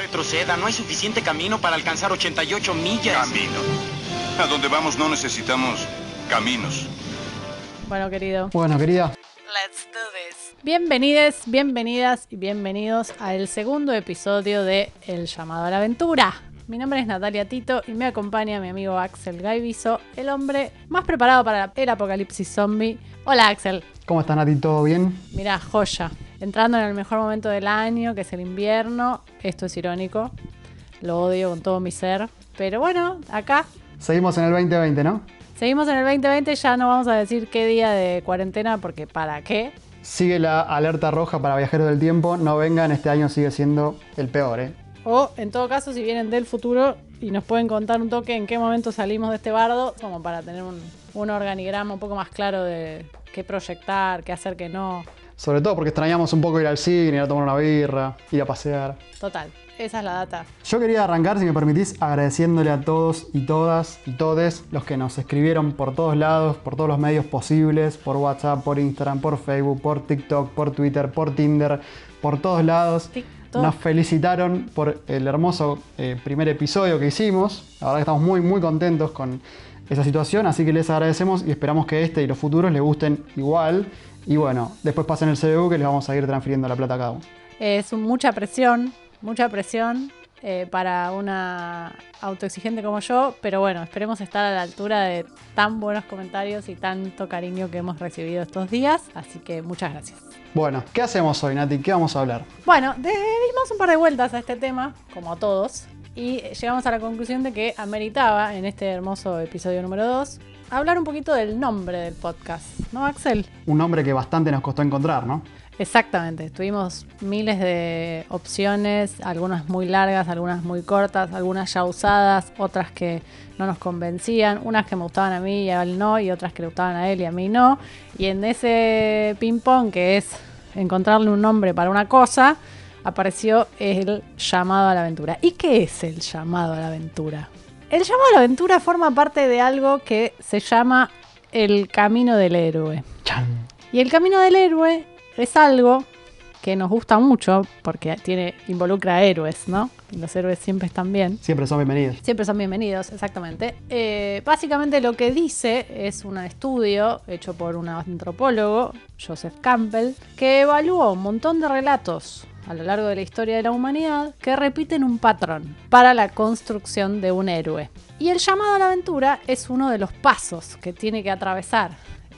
retroceda, no hay suficiente camino para alcanzar 88 millas. Camino. A donde vamos no necesitamos caminos. Bueno, querido. Bueno, querida. Let's do this. Bienvenides, bienvenidas y bienvenidos al segundo episodio de El llamado a la aventura. Mi nombre es Natalia Tito y me acompaña mi amigo Axel Gaiviso, el hombre más preparado para el apocalipsis zombie. Hola, Axel. ¿Cómo estás, Nati? ¿Todo bien? Mirá, joya. Entrando en el mejor momento del año, que es el invierno. Esto es irónico. Lo odio con todo mi ser. Pero bueno, acá. Seguimos en el 2020, ¿no? Seguimos en el 2020. Ya no vamos a decir qué día de cuarentena, porque ¿para qué? Sigue la alerta roja para viajeros del tiempo. No vengan, este año sigue siendo el peor, ¿eh? O, en todo caso, si vienen del futuro y nos pueden contar un toque en qué momento salimos de este bardo, como para tener un organigrama un poco más claro de qué proyectar, qué hacer, qué no. Sobre todo porque extrañamos un poco ir al cine, ir a tomar una birra, ir a pasear. Total, esa es la data. Yo quería arrancar, si me permitís, agradeciéndole a todos y todas y todes los que nos escribieron por todos lados, por todos los medios posibles, por WhatsApp, por Instagram, por Facebook, por TikTok, por Twitter, por Tinder, por todos lados. Nos felicitaron por el hermoso primer episodio que hicimos. La verdad que estamos muy, muy contentos con esa situación, así que les agradecemos y esperamos que este y los futuros les gusten igual. Y bueno, después pasen el CBU que les vamos a ir transfiriendo la plata a cada uno. Es mucha presión para una autoexigente como yo, pero bueno, esperemos estar a la altura de tan buenos comentarios y tanto cariño que hemos recibido estos días, así que muchas gracias. Bueno, ¿qué hacemos hoy, Nati? ¿Qué vamos a hablar? Bueno, dimos un par de vueltas a este tema, como a todos, y llegamos a la conclusión de que ameritaba, en este hermoso episodio número 2, hablar un poquito del nombre del podcast, ¿no, Axel? Un nombre que bastante nos costó encontrar, ¿no? Exactamente, tuvimos miles de opciones, algunas muy largas, algunas muy cortas, algunas ya usadas, otras que no nos convencían, unas que me gustaban a mí y a él no, y otras que le gustaban a él y a mí no. Y en ese ping pong, que es encontrarle un nombre para una cosa, apareció el llamado a la aventura. ¿Y qué es el llamado a la aventura? El llamado a la aventura forma parte de algo que se llama el camino del héroe. ¡Chan! Y el camino del héroe es algo que nos gusta mucho porque involucra a héroes, ¿no? Y los héroes siempre están bien. Siempre son bienvenidos. Siempre son bienvenidos, exactamente. Básicamente lo que dice es un estudio hecho por un antropólogo, Joseph Campbell, que evaluó un montón de relatos a lo largo de la historia de la humanidad que repiten un patrón para la construcción de un héroe. Y el llamado a la aventura es uno de los pasos que tiene que atravesar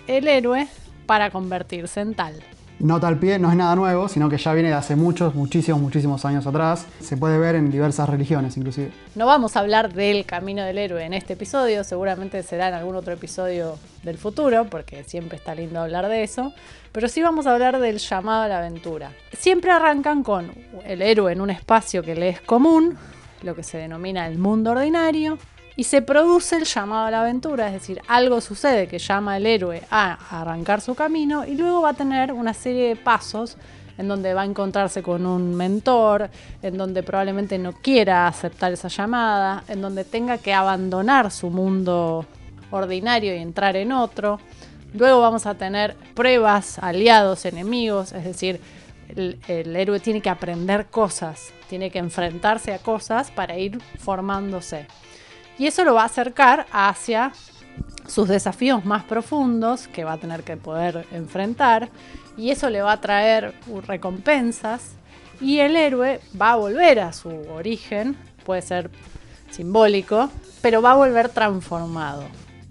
el héroe para convertirse en tal. Nota al pie, no es nada nuevo, sino que ya viene de hace muchísimos años atrás. Se puede ver en diversas religiones, inclusive. No vamos a hablar del camino del héroe en este episodio, seguramente será en algún otro episodio del futuro, porque siempre está lindo hablar de eso, pero sí vamos a hablar del llamado a la aventura. Siempre arrancan con el héroe en un espacio que le es común, lo que se denomina el mundo ordinario, y se produce el llamado a la aventura, es decir, algo sucede que llama al héroe a arrancar su camino y luego va a tener una serie de pasos en donde va a encontrarse con un mentor, en donde probablemente no quiera aceptar esa llamada, en donde tenga que abandonar su mundo ordinario y entrar en otro. Luego vamos a tener pruebas, aliados, enemigos, es decir, el héroe tiene que aprender cosas, tiene que enfrentarse a cosas para ir formándose. Y eso lo va a acercar hacia sus desafíos más profundos que va a tener que poder enfrentar. Y eso le va a traer recompensas. Y el héroe va a volver a su origen, puede ser simbólico, pero va a volver transformado.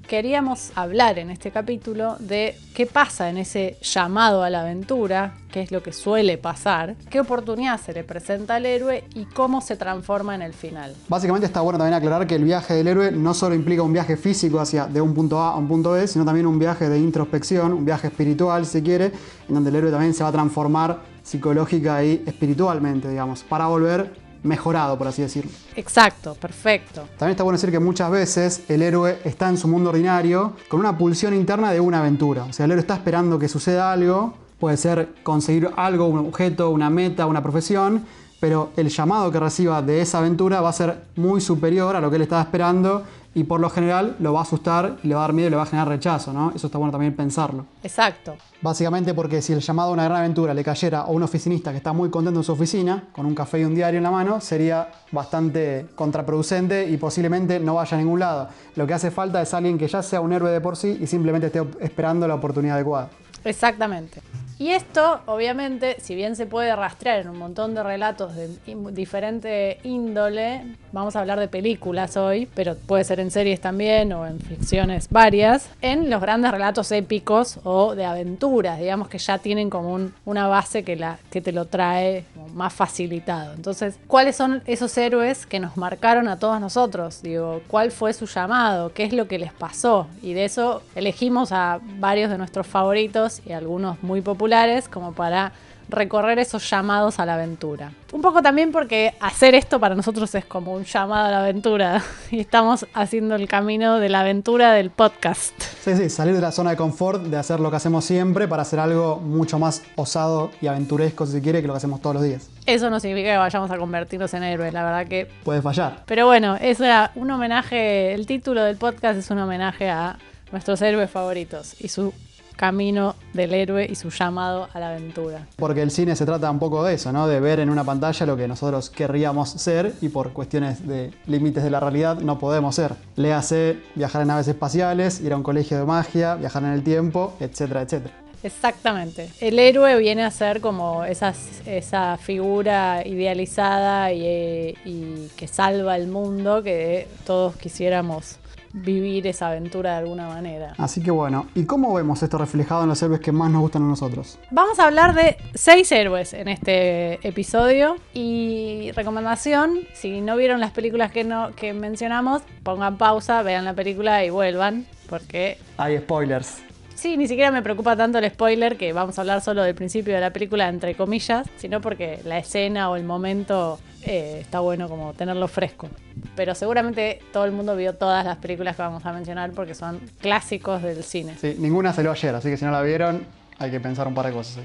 Queríamos hablar en este capítulo de qué pasa en ese llamado a la aventura, qué es lo que suele pasar, qué oportunidad se le presenta al héroe y cómo se transforma en el final. Básicamente está bueno también aclarar que el viaje del héroe no solo implica un viaje físico de un punto A a un punto B, sino también un viaje de introspección, un viaje espiritual, si se quiere, en donde el héroe también se va a transformar psicológica y espiritualmente, digamos, para volver mejorado, por así decirlo. Exacto, perfecto. También está bueno decir que muchas veces el héroe está en su mundo ordinario con una pulsión interna de una aventura. O sea, el héroe está esperando que suceda algo, puede ser conseguir algo, un objeto, una meta, una profesión, pero el llamado que reciba de esa aventura va a ser muy superior a lo que él estaba esperando y por lo general lo va a asustar, le va a dar miedo y le va a generar rechazo, ¿no? Eso está bueno también pensarlo. Exacto. Básicamente porque si el llamado a una gran aventura le cayera a un oficinista que está muy contento en su oficina, con un café y un diario en la mano, sería bastante contraproducente y posiblemente no vaya a ningún lado. Lo que hace falta es alguien que ya sea un héroe de por sí y simplemente esté esperando la oportunidad adecuada. Exactamente. Y esto, obviamente, si bien se puede rastrear en un montón de relatos de diferente índole, vamos a hablar de películas hoy, pero puede ser en series también o en ficciones varias, en los grandes relatos épicos o de aventuras, digamos que ya tienen como una base que te lo trae como más facilitado. Entonces, ¿cuáles son esos héroes que nos marcaron a todos nosotros? Digo, ¿cuál fue su llamado? ¿Qué es lo que les pasó? Y de eso elegimos a varios de nuestros favoritos y algunos muy populares como para recorrer esos llamados a la aventura. Un poco también porque hacer esto para nosotros es como un llamado a la aventura y estamos haciendo el camino de la aventura del podcast. Sí, salir de la zona de confort, de hacer lo que hacemos siempre para hacer algo mucho más osado y aventuresco, si se quiere, que lo que hacemos todos los días. Eso no significa que vayamos a convertirnos en héroes, la verdad que... Puede fallar. Pero bueno, eso era un homenaje, el título del podcast es un homenaje a nuestros héroes favoritos y su camino del héroe y su llamado a la aventura. Porque el cine se trata un poco de eso, ¿no? De ver en una pantalla lo que nosotros querríamos ser y por cuestiones de límites de la realidad no podemos ser. Léase viajar en naves espaciales, ir a un colegio de magia, viajar en el tiempo, etcétera, etcétera. Exactamente. El héroe viene a ser como esa figura idealizada y que salva el mundo, que todos quisiéramos vivir esa aventura de alguna manera. Así que bueno, ¿y cómo vemos esto reflejado en los héroes que más nos gustan a nosotros? Vamos a hablar de 6 héroes en este episodio y recomendación, si no vieron las películas que mencionamos, pongan pausa, vean la película y vuelvan, porque... Hay spoilers. Sí, ni siquiera me preocupa tanto el spoiler, que vamos a hablar solo del principio de la película, entre comillas, sino porque la escena o el momento está bueno como tenerlo fresco. Pero seguramente todo el mundo vio todas las películas que vamos a mencionar porque son clásicos del cine. Sí, ninguna salió ayer, así que si no la vieron, hay que pensar un par de cosas.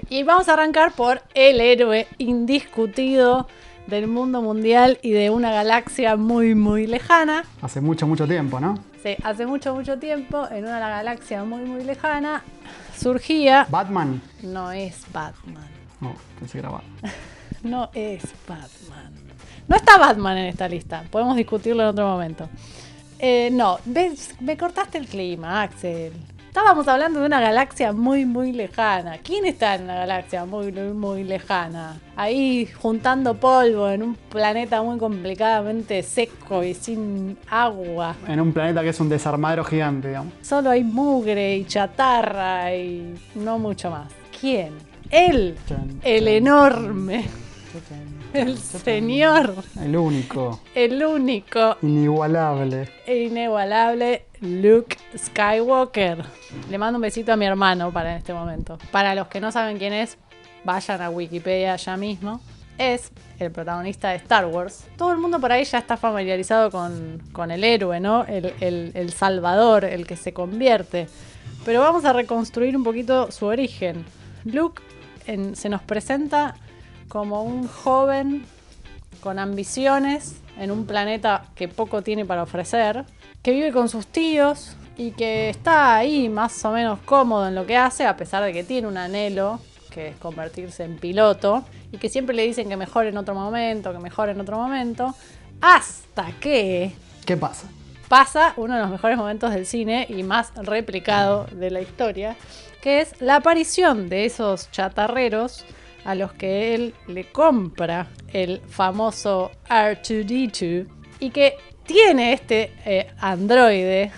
Y vamos a arrancar por el héroe indiscutido del mundo mundial y de una galaxia muy, muy lejana. Hace mucho, mucho tiempo, ¿no? Sí, hace mucho, mucho tiempo, en una galaxia muy, muy lejana, surgía... ¿Batman? No es Batman. No, pensé que era Batman. No es Batman. No está Batman en esta lista. Podemos discutirlo en otro momento. No, me cortaste el clima, Axel. Estábamos hablando de una galaxia muy, muy lejana. ¿Quién está en una galaxia muy, muy lejana? Ahí juntando polvo en un planeta muy complicadamente seco y sin agua. En un planeta que es un desarmadero gigante, digamos. Solo hay mugre y chatarra y no mucho más. ¿Quién? Él, el enorme, el señor, el único, inigualable Luke Skywalker. Le mando un besito a mi hermano para en este momento. Para los que no saben quién es, vayan a Wikipedia ya mismo. Es el protagonista de Star Wars. Todo el mundo por ahí ya está familiarizado con el héroe, ¿no? El salvador, el que se convierte. Pero vamos a reconstruir un poquito su origen. Luke se nos presenta como un joven con ambiciones en un planeta que poco tiene para ofrecer, que vive con sus tíos y que está ahí más o menos cómodo en lo que hace, a pesar de que tiene un anhelo, que es convertirse en piloto, y que siempre le dicen que mejore en otro momento, hasta que... ¿Qué pasa? Pasa uno de los mejores momentos del cine y más replicado de la historia, que es la aparición de esos chatarreros a los que él le compra el famoso R2-D2 y que tiene este androide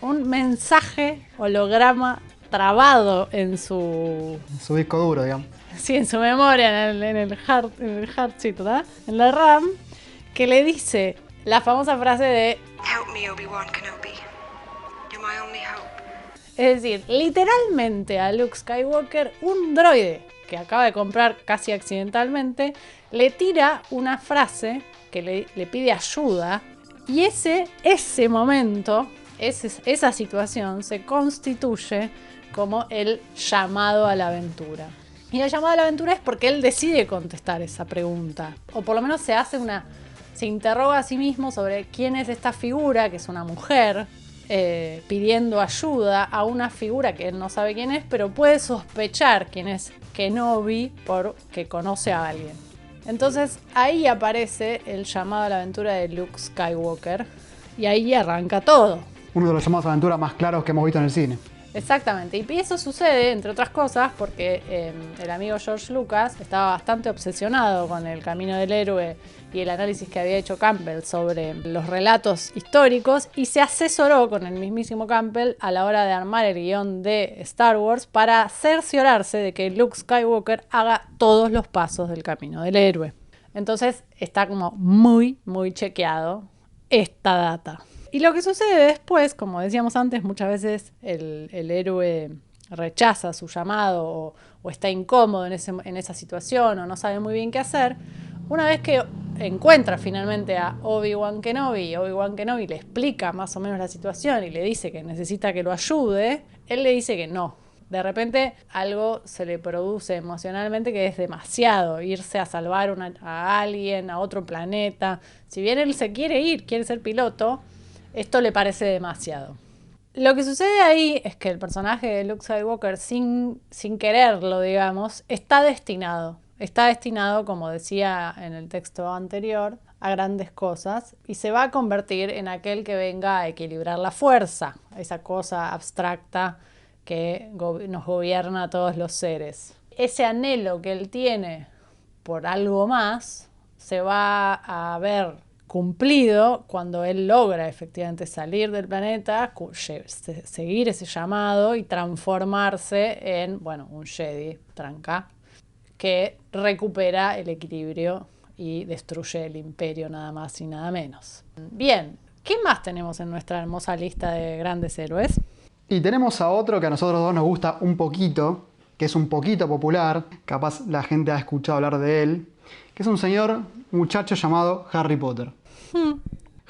un mensaje holograma trabado en su disco duro, digamos. Sí, en su memoria, en el hard sheet, ¿verdad? En la RAM, que le dice la famosa frase de Help me, Obi-Wan Kenobi. You're my only hope. Es decir, literalmente a Luke Skywalker, un droide que acaba de comprar casi accidentalmente, le tira una frase que le pide ayuda y ese momento, esa situación se constituye como el llamado a la aventura. Y el llamado a la aventura es porque él decide contestar esa pregunta. O por lo menos se interroga a sí mismo sobre quién es esta figura, que es una mujer, pidiendo ayuda a una figura que él no sabe quién es, pero puede sospechar quién es Kenobi porque conoce a alguien. Entonces ahí aparece el llamado a la aventura de Luke Skywalker y ahí arranca todo. Uno de los llamados a aventura más claros que hemos visto en el cine. Exactamente, y eso sucede, entre otras cosas, porque el amigo George Lucas estaba bastante obsesionado con el camino del héroe y el análisis que había hecho Campbell sobre los relatos históricos, y se asesoró con el mismísimo Campbell a la hora de armar el guión de Star Wars para cerciorarse de que Luke Skywalker haga todos los pasos del camino del héroe. Entonces está como muy, muy chequeado esta data. Y lo que sucede después, como decíamos antes, muchas veces el héroe rechaza su llamado o está incómodo en esa situación o no sabe muy bien qué hacer. Una vez que encuentra finalmente a Obi-Wan Kenobi, Obi-Wan Kenobi le explica más o menos la situación y le dice que necesita que lo ayude, él le dice que no. De repente algo se le produce emocionalmente que es demasiado, irse a salvar a alguien, a otro planeta. Si bien él se quiere ir, quiere ser piloto, esto le parece demasiado. Lo que sucede ahí es que el personaje de Luke Skywalker, sin quererlo, digamos, está destinado. Está destinado, como decía en el texto anterior, a grandes cosas y se va a convertir en aquel que venga a equilibrar la fuerza, esa cosa abstracta que nos gobierna a todos los seres. Ese anhelo que él tiene por algo más se va a ver cumplido cuando él logra efectivamente salir del planeta, seguir ese llamado y transformarse en, un Jedi, tranca, que recupera el equilibrio y destruye el imperio nada más y nada menos. Bien, ¿qué más tenemos en nuestra hermosa lista de grandes héroes? Y tenemos a otro que a nosotros dos nos gusta un poquito, que es un poquito popular, capaz la gente ha escuchado hablar de él, que es un muchacho llamado Harry Potter.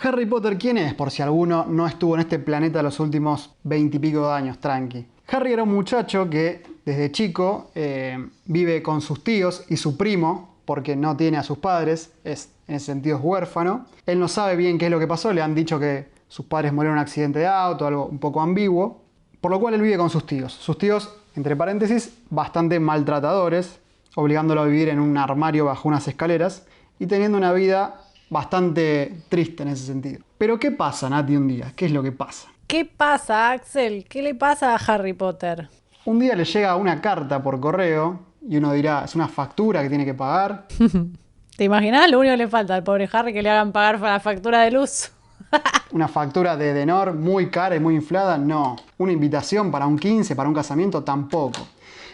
Harry Potter, ¿quién es? Por si alguno no estuvo en este planeta los últimos 20 y pico de años, tranqui. Harry era un muchacho que desde chico vive con sus tíos y su primo, porque no tiene a sus padres, en ese sentido es huérfano. Él no sabe bien qué es lo que pasó, le han dicho que sus padres murieron en un accidente de auto, algo un poco ambiguo, por lo cual él vive con sus tíos. Sus tíos, entre paréntesis, bastante maltratadores, obligándolo a vivir en un armario bajo unas escaleras y teniendo una vida bastante triste en ese sentido. Pero ¿qué pasa, Nati, un día? ¿Qué es lo que pasa? ¿Qué pasa, Axel? ¿Qué le pasa a Harry Potter? Un día le llega una carta por correo y uno dirá, es una factura que tiene que pagar. ¿Te imaginas? Lo único que le falta al pobre Harry que le hagan pagar la factura de luz. Una factura de Edenor muy cara y muy inflada, no. Una invitación para un 15, para un casamiento, tampoco.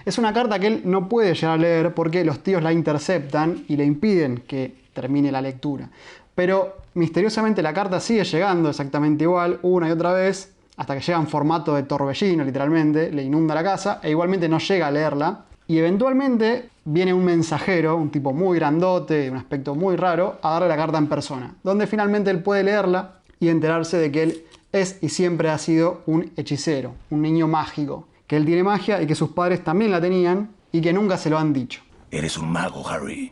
Es una carta que él no puede llegar a leer porque los tíos la interceptan y le impiden que termine la lectura. Pero misteriosamente la carta sigue llegando exactamente igual, una y otra vez, hasta que llega en formato de torbellino, literalmente, le inunda la casa e igualmente no llega a leerla. Y eventualmente viene un mensajero, un tipo muy grandote, de un aspecto muy raro, a darle la carta en persona, donde finalmente él puede leerla y enterarse de que él es y siempre ha sido un hechicero, un niño mágico, que él tiene magia y que sus padres también la tenían y que nunca se lo han dicho. Eres un mago, Harry.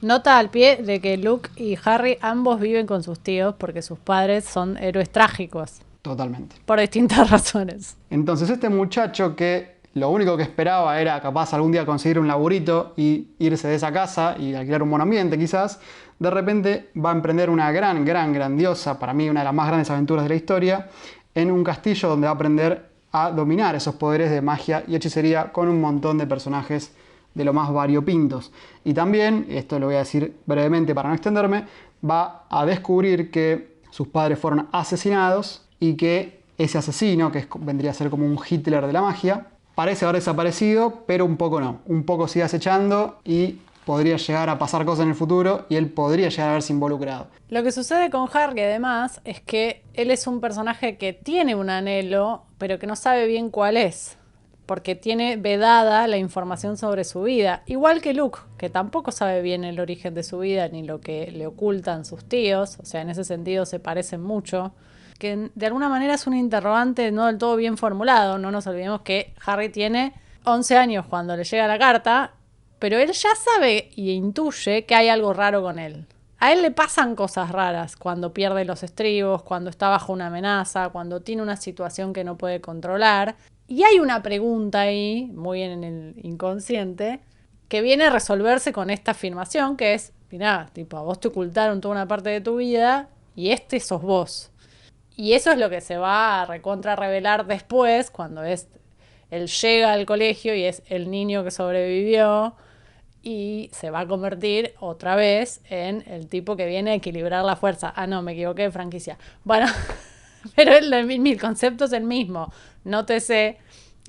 Nota al pie de que Luke y Harry ambos viven con sus tíos porque sus padres son héroes trágicos. Totalmente. Por distintas razones. Entonces este muchacho que lo único que esperaba era capaz algún día conseguir un laburito y irse de esa casa y alquilar un monoambiente quizás, de repente va a emprender una grandiosa, para mí una de las más grandes aventuras de la historia, en un castillo donde va a aprender a dominar esos poderes de magia y hechicería con un montón de personajes de lo más variopintos. Y también, esto lo voy a decir brevemente para no extenderme, va a descubrir que sus padres fueron asesinados y que ese asesino, que vendría a ser como un Hitler de la magia, parece haber desaparecido, pero un poco no. Un poco sigue acechando y podría llegar a pasar cosas en el futuro y él podría llegar a verse involucrado. Lo que sucede con Harry, además, es que él es un personaje que tiene un anhelo, pero que no sabe bien cuál es, porque tiene vedada la información sobre su vida. Igual que Luke, que tampoco sabe bien el origen de su vida ni lo que le ocultan sus tíos, o sea, en ese sentido se parecen mucho, que de alguna manera es un interrogante no del todo bien formulado. No nos olvidemos que Harry tiene 11 años cuando le llega la carta pero él ya sabe y intuye que hay algo raro con él. A él le pasan cosas raras cuando pierde los estribos, cuando está bajo una amenaza, cuando tiene una situación que no puede controlar. Y hay una pregunta ahí, muy en el inconsciente, que viene a resolverse con esta afirmación, que es, mirá, tipo, a vos te ocultaron toda una parte de tu vida y este sos vos. Y eso es lo que se va a recontra revelar después, cuando él llega al colegio y es el niño que sobrevivió y se va a convertir otra vez en el tipo que viene a equilibrar la fuerza. Ah, no, me equivoqué de franquicia. Bueno, pero el concepto es el mismo. Nótese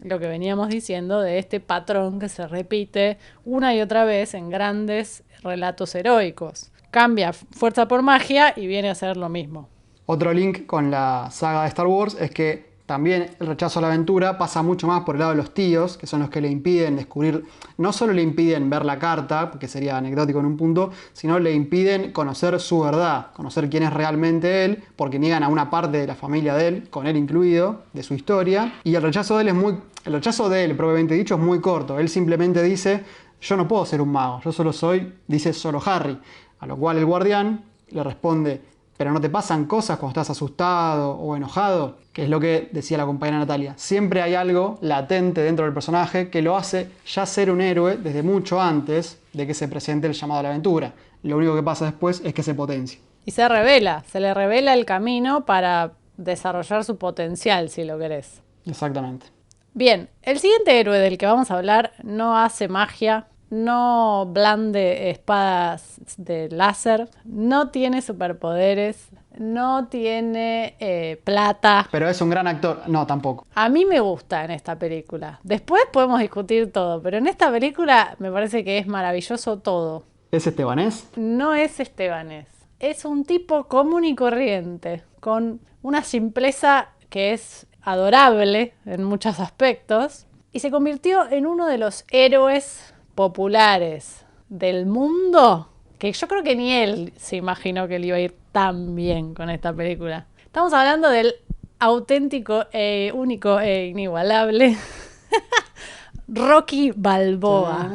lo que veníamos diciendo de este patrón que se repite una y otra vez en grandes relatos heroicos. Cambia fuerza por magia y viene a ser lo mismo. Otro link con la saga de Star Wars es que también el rechazo a la aventura pasa mucho más por el lado de los tíos, que son los que le impiden descubrir, no solo le impiden ver la carta, porque sería anecdótico en un punto, sino le impiden conocer su verdad, conocer quién es realmente él, porque niegan a una parte de la familia de él, con él incluido, de su historia. Y el rechazo de él, propiamente dicho, es muy corto. Él simplemente dice, yo no puedo ser un mago, yo solo soy, dice solo Harry. A lo cual el guardián le responde, ¿pero no te pasan cosas cuando estás asustado o enojado? Que es lo que decía la compañera Natalia. Siempre hay algo latente dentro del personaje que lo hace ya ser un héroe desde mucho antes de que se presente el llamado a la aventura. Lo único que pasa después es que se potencia. Y se le revela el camino para desarrollar su potencial, si lo querés. Exactamente. Bien, el siguiente héroe del que vamos a hablar no hace magia, no blande espadas de láser, no tiene superpoderes, no tiene plata. Pero es un gran actor. No, tampoco. A mí me gusta en esta película. Después podemos discutir todo, pero en esta película me parece que es maravilloso todo. ¿Es estebanés? No es estebanés. Es un tipo común y corriente, con una simpleza que es adorable en muchos aspectos, y se convirtió en uno de los héroes populares del mundo, que yo creo que ni él se imaginó que le iba a ir tan bien con esta película. Estamos hablando del auténtico, único e inigualable Rocky Balboa.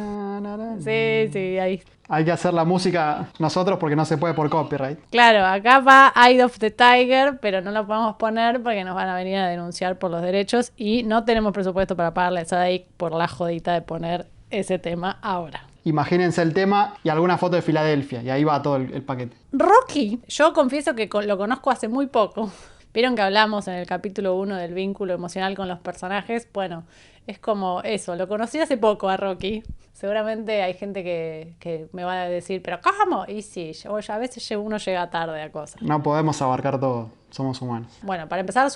Sí, ahí. Hay que hacer la música nosotros porque no se puede por copyright. Claro, acá va Eye of the Tiger, pero no lo podemos poner porque nos van a venir a denunciar por los derechos y no tenemos presupuesto para pagarle a Sadaic por la jodita de poner ese tema ahora. Imagínense el tema y alguna foto de Filadelfia y ahí va todo el paquete. Rocky, yo confieso que lo conozco hace muy poco. Vieron que hablamos en el capítulo 1 del vínculo emocional con los personajes. Bueno, es como eso, lo conocí hace poco a Rocky. Seguramente hay gente que me va a decir, ¿pero cómo? Y sí, a veces uno llega tarde a cosas. No podemos abarcar todo, somos humanos. Bueno, para empezar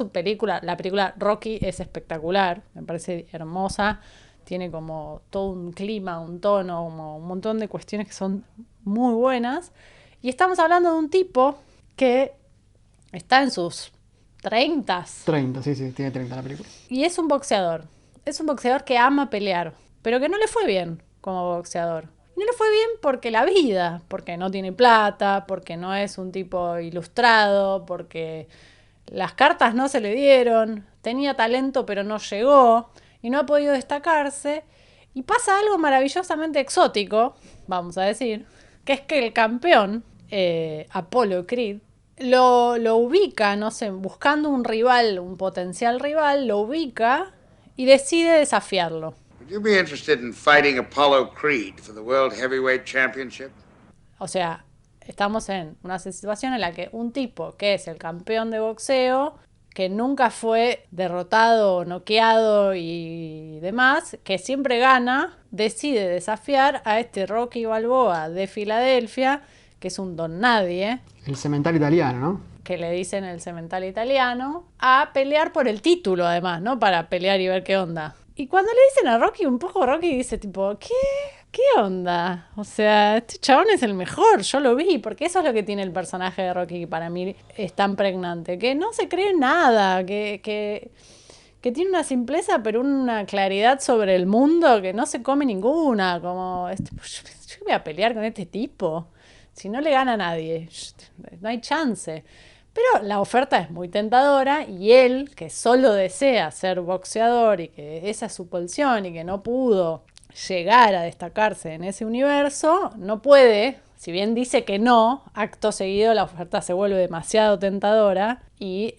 la película Rocky es espectacular, me parece hermosa. Tiene como todo un clima, un tono, como un montón de cuestiones que son muy buenas. Y estamos hablando de un tipo que está en sus 30. 30, sí, tiene 30 la película. Y es un boxeador. Es un boxeador que ama pelear, pero que no le fue bien como boxeador. Y no le fue bien porque la vida, porque no tiene plata, porque no es un tipo ilustrado, porque las cartas no se le dieron, tenía talento pero no llegó y no ha podido destacarse. Y pasa algo maravillosamente exótico, vamos a decir, que es que el campeón, Apollo Creed, lo ubica, no sé, buscando un rival, un potencial rival, lo ubica y decide desafiarlo. Would you be interested in fighting Apollo Creed for the World Heavyweight Championship? O sea, estamos en una situación en la que un tipo que es el campeón de boxeo, que nunca fue derrotado, noqueado y demás, que siempre gana, decide desafiar a este Rocky Balboa de Filadelfia, que es un don nadie. El cemental italiano, ¿no? Que le dicen el cemental italiano, a pelear por el título además, ¿no? Para pelear y ver qué onda. Y cuando le dicen a Rocky, un poco Rocky dice tipo, ¿qué onda? O sea, este chabón es el mejor, yo lo vi, porque eso es lo que tiene el personaje de Rocky, que para mí es tan pregnante, que no se cree nada, que tiene una simpleza pero una claridad sobre el mundo que no se come ninguna, como, yo voy a pelear con este tipo, si no le gana a nadie, no hay chance. Pero la oferta es muy tentadora y él, que solo desea ser boxeador y que esa es su pulsión y que no pudo llegar a destacarse en ese universo, no puede, si bien dice que no, acto seguido la oferta se vuelve demasiado tentadora y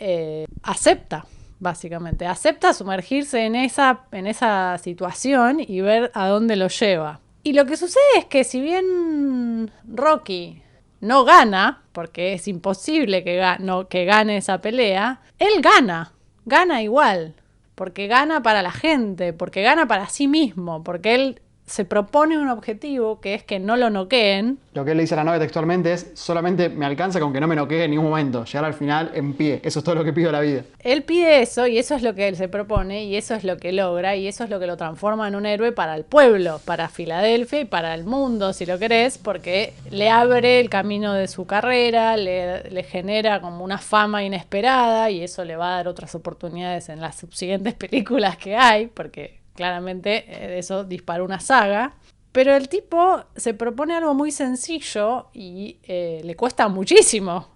acepta, básicamente. Acepta sumergirse en esa situación y ver a dónde lo lleva. Y lo que sucede es que si bien Rocky no gana, porque es imposible que gane esa pelea, él gana igual. Porque gana para la gente, porque gana para sí mismo, porque él se propone un objetivo que es que no lo noqueen. Lo que él le dice a la novia textualmente es: solamente me alcanza con que no me noquee en ningún momento, llegar al final en pie, eso es todo lo que pido de la vida. Él pide eso y eso es lo que él se propone y eso es lo que logra y eso es lo que lo transforma en un héroe para el pueblo, para Filadelfia y para el mundo, si lo querés, porque le abre el camino de su carrera, le genera como una fama inesperada y eso le va a dar otras oportunidades en las subsiguientes películas que hay, porque claramente de eso disparó una saga. Pero el tipo se propone algo muy sencillo y le cuesta muchísimo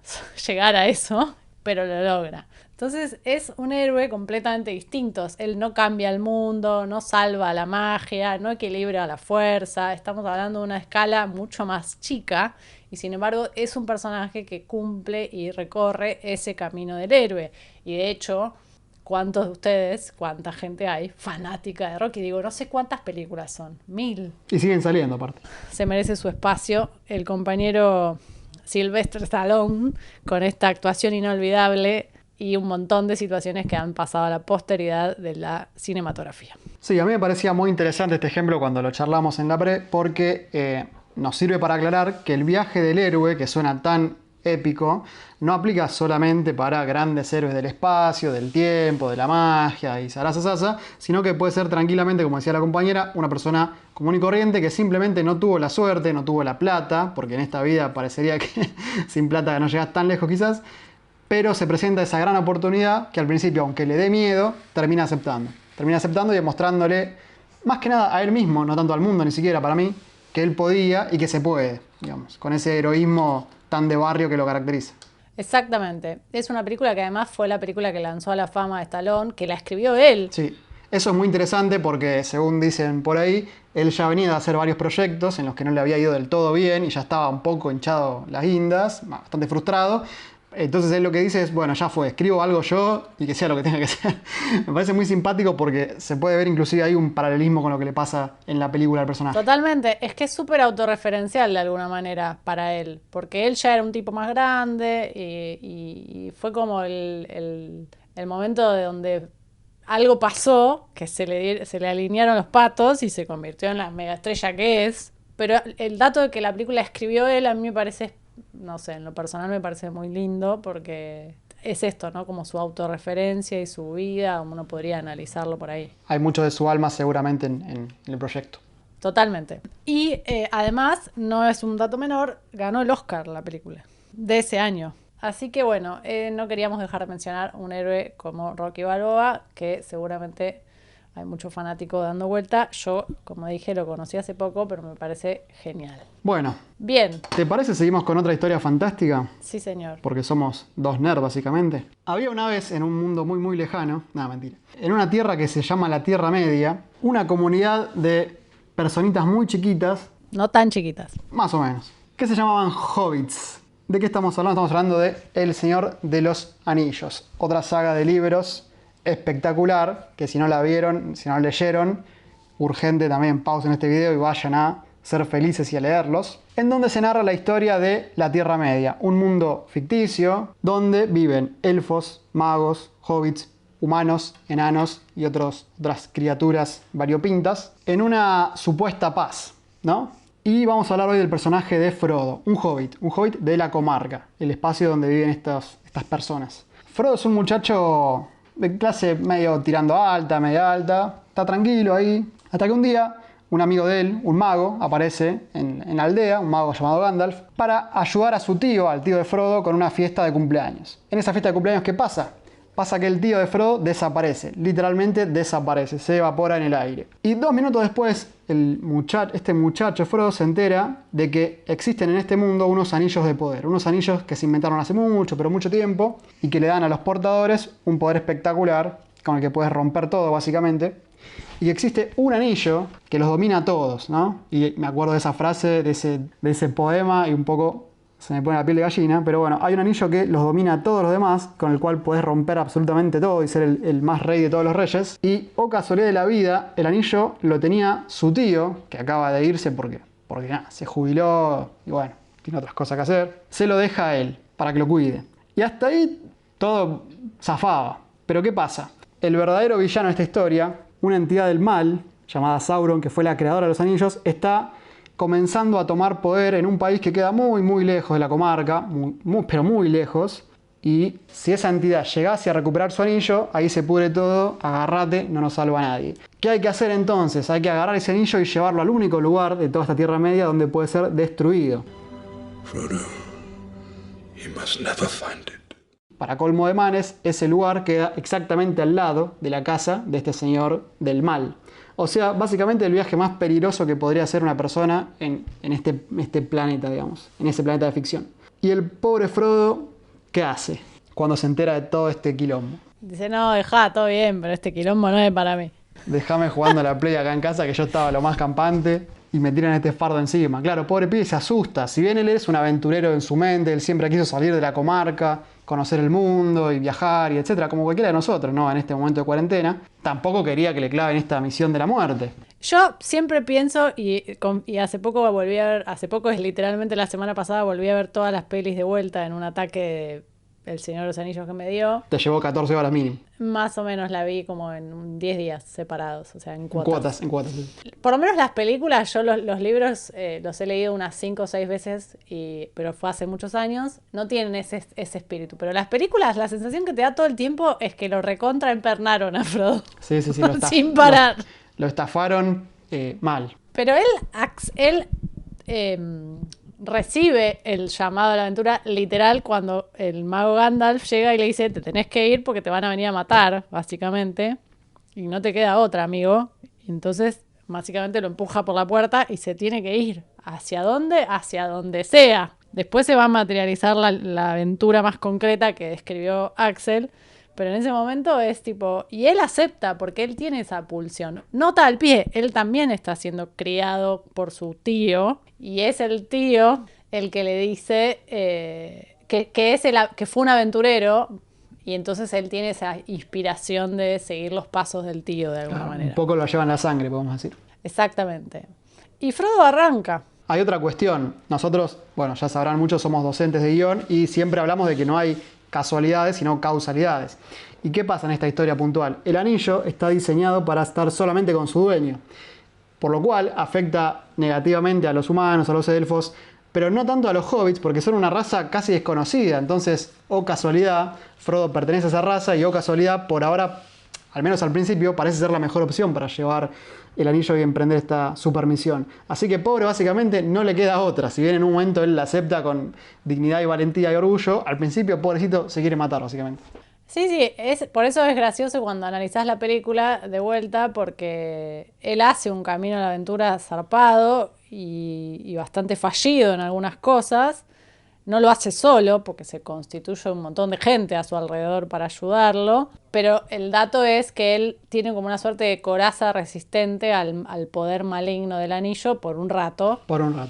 llegar a eso, pero lo logra. Entonces es un héroe completamente distinto. Él no cambia el mundo, no salva la magia, no equilibra la fuerza. Estamos hablando de una escala mucho más chica y sin embargo es un personaje que cumple y recorre ese camino del héroe. Y de hecho, ¿cuántos de ustedes, cuánta gente hay fanática de Rocky? Digo, no sé cuántas películas son, 1000. Y siguen saliendo aparte. Se merece su espacio el compañero Sylvester Stallone con esta actuación inolvidable y un montón de situaciones que han pasado a la posteridad de la cinematografía. Sí, a mí me parecía muy interesante este ejemplo cuando lo charlamos en la pre, porque nos sirve para aclarar que el viaje del héroe, que suena tan épico, no aplica solamente para grandes héroes del espacio, del tiempo, de la magia y sarasa, sino que puede ser tranquilamente, como decía la compañera, una persona común y corriente que simplemente no tuvo la suerte, no tuvo la plata, porque en esta vida parecería que sin plata no llegas tan lejos quizás, pero se presenta esa gran oportunidad que al principio, aunque le dé miedo, termina aceptando. Termina aceptando y demostrándole, más que nada a él mismo, no tanto al mundo ni siquiera para mí, que él podía y que se puede, digamos, con ese heroísmo tan de barrio que lo caracteriza. Exactamente. Es una película que además fue la película que lanzó a la fama a Stallone, que la escribió él. Sí, eso es muy interesante porque, según dicen por ahí, él ya venía de hacer varios proyectos en los que no le había ido del todo bien y ya estaba un poco hinchado las guindas, bastante frustrado. Entonces él lo que dice es, bueno, ya fue, escribo algo yo y que sea lo que tenga que ser. Me parece muy simpático porque se puede ver inclusive ahí un paralelismo con lo que le pasa en la película al personaje. Totalmente, es que es súper autorreferencial de alguna manera para él, porque él ya era un tipo más grande y fue como el momento de donde algo pasó, que se le alinearon los patos y se convirtió en la megaestrella que es. Pero el dato de que la película escribió él a mí me parece, no sé, en lo personal me parece muy lindo porque es esto, ¿no? Como su autorreferencia y su vida, como uno podría analizarlo por ahí. Hay mucho de su alma seguramente en el proyecto. Totalmente. Y además, no es un dato menor, ganó el Oscar la película de ese año. Así que bueno, no queríamos dejar de mencionar un héroe como Rocky Balboa, que seguramente hay muchos fanáticos dando vuelta. Yo, como dije, lo conocí hace poco, pero me parece genial. Bueno. Bien. ¿Te parece seguimos con otra historia fantástica? Sí, señor. Porque somos dos nerds, básicamente. Había una vez en un mundo muy, muy lejano, nada, mentira, en una tierra que se llama la Tierra Media, una comunidad de personitas muy chiquitas. No tan chiquitas. Más o menos. Que se llamaban hobbits. ¿De qué estamos hablando? Estamos hablando de El Señor de los Anillos. Otra saga de libros espectacular, que si no la vieron, si no la leyeron, urgente también pausen este video y vayan a ser felices y a leerlos, en donde se narra la historia de la Tierra Media, un mundo ficticio donde viven elfos, magos, hobbits, humanos, enanos y otras criaturas variopintas en una supuesta paz, ¿no? Y vamos a hablar hoy del personaje de Frodo, un hobbit de la comarca, el espacio donde viven estas personas. Frodo es un muchacho de clase medio tirando alta, media alta, está tranquilo ahí, hasta que un día un amigo de él, un mago, aparece en la aldea, un mago llamado Gandalf, para ayudar a su tío, al tío de Frodo, con una fiesta de cumpleaños. En esa fiesta de cumpleaños, ¿qué pasa? Pasa que el tío de Frodo desaparece, literalmente desaparece, se evapora en el aire. Y 2 minutos después, este muchacho Frodo se entera de que existen en este mundo unos anillos de poder, unos anillos que se inventaron hace mucho, pero mucho tiempo, y que le dan a los portadores un poder espectacular, con el que puedes romper todo básicamente. Y existe un anillo que los domina a todos, ¿no? Y me acuerdo de esa frase, de ese poema, y un poco se me pone la piel de gallina, pero bueno, hay un anillo que los domina a todos los demás, con el cual puedes romper absolutamente todo y ser el más rey de todos los reyes. Y, oh casualidad de la vida, el anillo lo tenía su tío, que acaba de irse porque nada, se jubiló y bueno, tiene otras cosas que hacer. Se lo deja a él, para que lo cuide. Y hasta ahí todo zafaba. Pero ¿qué pasa? El verdadero villano de esta historia, una entidad del mal, llamada Sauron, que fue la creadora de los anillos, está comenzando a tomar poder en un país que queda muy, muy lejos de la comarca, pero muy lejos. Y si esa entidad llegase a recuperar su anillo, ahí se pudre todo, agárrate, no nos salva a nadie. ¿Qué hay que hacer entonces? Hay que agarrar ese anillo y llevarlo al único lugar de toda esta Tierra Media donde puede ser destruido. Frodo, he must never find it. Para colmo de males, ese lugar queda exactamente al lado de la casa de este señor del mal. O sea, básicamente el viaje más peligroso que podría hacer una persona en este planeta, digamos, en ese planeta de ficción. Y el pobre Frodo, ¿qué hace cuando se entera de todo este quilombo? Dice, no, dejá, todo bien, pero este quilombo no es para mí. Déjame jugando a la Play acá en casa, que yo estaba lo más campante, y me tiran este fardo encima. Claro, pobre pibe se asusta. Si bien él es un aventurero en su mente, él siempre quiso salir de la comarca, conocer el mundo y viajar y etcétera, como cualquiera de nosotros, ¿no? En este momento de cuarentena, tampoco quería que le claven esta misión de la muerte. Yo siempre pienso, y hace poco volví a ver, hace poco es literalmente la semana pasada, volví a ver todas las pelis de vuelta en un ataque El Señor de los Anillos que me dio. Te llevó 14 horas mínimo. Más o menos la vi como en 10 días separados, o sea, en cuotas. En cuotas, sí. Por lo menos las películas, yo los libros los he leído unas 5 o 6 veces, pero fue hace muchos años. No tienen ese espíritu. Pero las películas, la sensación que te da todo el tiempo es que lo recontra empernaron a Frodo. Sí, sin parar. Lo estafaron mal. Pero él recibe el llamado a la aventura literal cuando el mago Gandalf llega y le dice, te tenés que ir porque te van a venir a matar, básicamente, y no te queda otra, amigo. Y entonces, básicamente lo empuja por la puerta y se tiene que ir. ¿Hacia dónde? Hacia donde sea. Después se va a materializar la aventura más concreta que describió Axel, pero en ese momento es tipo... Y él acepta porque él tiene esa pulsión. Nota al pie, él también está siendo criado por su tío. Y es el tío el que le dice que fue un aventurero. Y entonces él tiene esa inspiración de seguir los pasos del tío de alguna manera. Un poco lo lleva en la sangre, podemos decir. Exactamente. Y Frodo arranca. Hay otra cuestión. Nosotros, bueno, ya sabrán muchos, somos docentes de guión y siempre hablamos de que no hay casualidades, sino causalidades. ¿Y qué pasa en esta historia puntual? El anillo está diseñado para estar solamente con su dueño, por lo cual afecta negativamente a los humanos, a los elfos, pero no tanto a los hobbits, porque son una raza casi desconocida. Entonces, oh casualidad, Frodo pertenece a esa raza y oh casualidad, por ahora, al menos al principio, parece ser la mejor opción para llevar el anillo y emprender esta super misión. Así que pobre, básicamente, no le queda otra. Si bien en un momento él la acepta con dignidad y valentía y orgullo, al principio, pobrecito, se quiere matar, básicamente. Sí, por eso es gracioso cuando analizás la película de vuelta, porque él hace un camino a la aventura zarpado y bastante fallido en algunas cosas. No lo hace solo, porque se constituye un montón de gente a su alrededor para ayudarlo, pero el dato es que él tiene como una suerte de coraza resistente al poder maligno del anillo por un rato.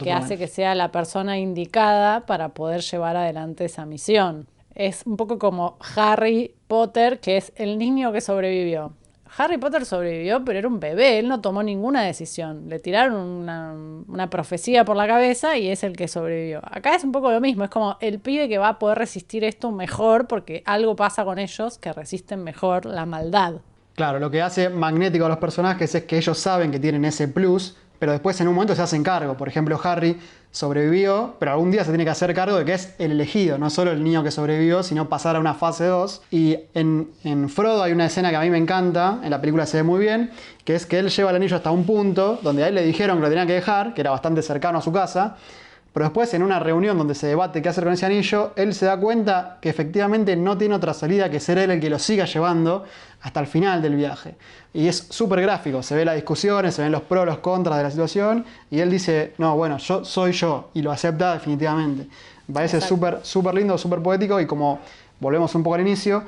Que hace que sea la persona indicada para poder llevar adelante esa misión. Es un poco como Harry Potter, que es el niño que sobrevivió. Harry Potter sobrevivió, pero era un bebé, él no tomó ninguna decisión. Le tiraron una profecía por la cabeza y es el que sobrevivió. Acá es un poco lo mismo, es como el pibe que va a poder resistir esto mejor porque algo pasa con ellos que resisten mejor la maldad. Claro, lo que hace magnético a los personajes es que ellos saben que tienen ese plus, pero después en un momento se hacen cargo. Por ejemplo, Harry sobrevivió, pero algún día se tiene que hacer cargo de que es el elegido, no solo el niño que sobrevivió, sino pasar a una fase 2. Y en Frodo hay una escena que a mí me encanta, en la película se ve muy bien, que es que él lleva el anillo hasta un punto donde a él le dijeron que lo tenía que dejar, que era bastante cercano a su casa, pero después en una reunión donde se debate qué hacer con ese anillo, él se da cuenta que efectivamente no tiene otra salida que ser él el que lo siga llevando hasta el final del viaje. Y es súper gráfico, se ve las discusiones, se ven los pros, los contras de la situación, y él dice, no, bueno, yo soy yo, y lo acepta definitivamente. Me parece súper lindo, súper poético y como volvemos un poco al inicio,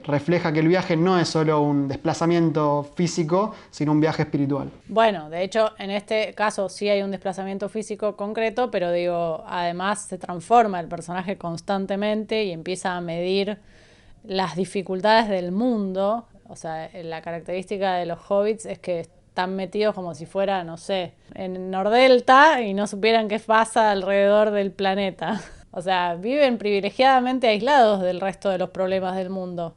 refleja que el viaje no es solo un desplazamiento físico, sino un viaje espiritual. Bueno, de hecho, en este caso sí hay un desplazamiento físico concreto, pero digo, además se transforma el personaje constantemente y empieza a medir las dificultades del mundo. O sea, la característica de los hobbits es que están metidos como si fuera, no sé, en Nordelta y no supieran qué pasa alrededor del planeta. O sea, viven privilegiadamente aislados del resto de los problemas del mundo.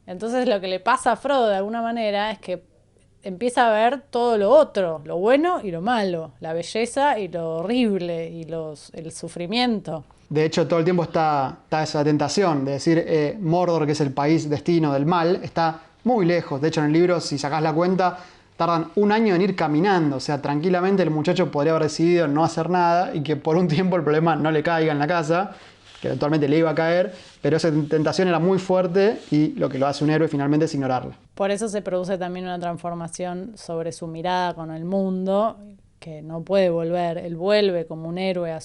Entonces lo que le pasa a Frodo de alguna manera es que empieza a ver todo lo otro, lo bueno y lo malo, la belleza y lo horrible y el sufrimiento. De hecho, todo el tiempo está esa tentación de decir Mordor, que es el país destino del mal, está muy lejos. De hecho, en el libro, si sacás la cuenta, tardan 1 año en ir caminando. O sea, tranquilamente el muchacho podría haber decidido no hacer nada y que por un tiempo el problema no le caiga en la casa, que eventualmente le iba a caer, pero esa tentación era muy fuerte y lo que lo hace un héroe finalmente es ignorarla. Por eso se produce también una transformación sobre su mirada con el mundo, que no puede volver. Él vuelve como un héroe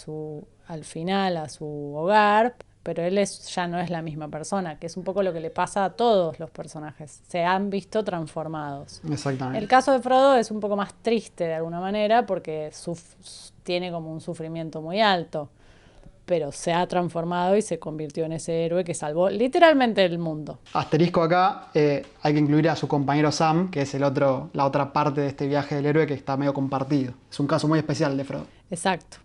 al final a su hogar, pero él ya no es la misma persona, que es un poco lo que le pasa a todos los personajes. Se han visto transformados. Exactamente. El caso de Frodo es un poco más triste de alguna manera porque tiene como un sufrimiento muy alto, pero se ha transformado y se convirtió en ese héroe que salvó literalmente el mundo. Asterisco acá, hay que incluir a su compañero Sam, que es la otra parte de este viaje del héroe que está medio compartido. Es un caso muy especial de Frodo. Exacto.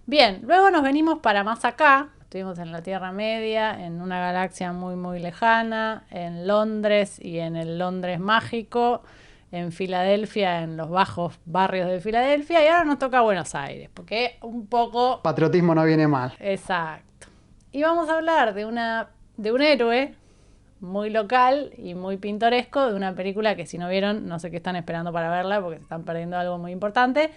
Bien, luego nos venimos para más acá. Estuvimos en la Tierra Media, en una galaxia muy muy lejana, en Londres y en el Londres mágico, en Filadelfia, en los bajos barrios de Filadelfia, y ahora nos toca Buenos Aires, porque un poco... Patriotismo no viene mal. Exacto. Y vamos a hablar de un héroe muy local y muy pintoresco, de una película que si no vieron, no sé qué están esperando para verla, porque se están perdiendo algo muy importante,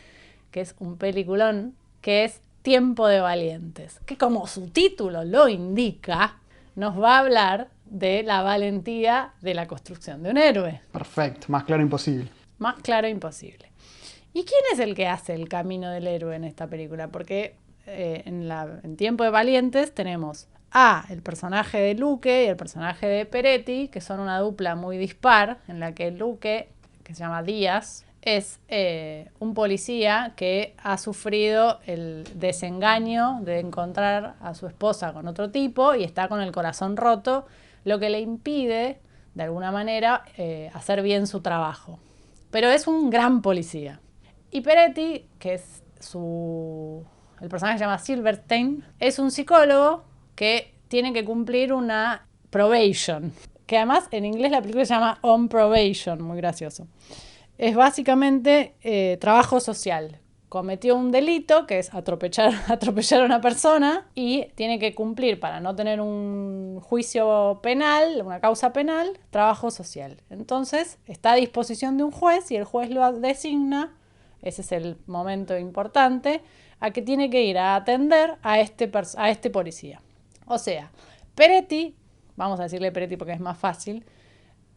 que es un peliculón, que es Tiempo de Valientes, que como su título lo indica, nos va a hablar de la valentía de la construcción de un héroe. Perfecto, más claro imposible. Más claro imposible. ¿Y quién es el que hace el camino del héroe en esta película? Porque en Tiempo de Valientes tenemos el personaje de Luque y el personaje de Peretti, que son una dupla muy dispar, en la que Luque, que se llama Díaz, es un policía que ha sufrido el desengaño de encontrar a su esposa con otro tipo y está con el corazón roto, lo que le impide, de alguna manera, hacer bien su trabajo. Pero es un gran policía. Y Peretti, que es el personaje se llama Silverstein, es un psicólogo que tiene que cumplir una probation, que además en inglés la película se llama On Probation, muy gracioso. Es básicamente trabajo social. Cometió un delito, que es atropellar a una persona, y tiene que cumplir, para no tener un juicio penal, una causa penal, trabajo social. Entonces está a disposición de un juez y el juez lo designa, ese es el momento importante, a que tiene que ir a atender a este policía. O sea, Peretti, vamos a decirle Peretti porque es más fácil,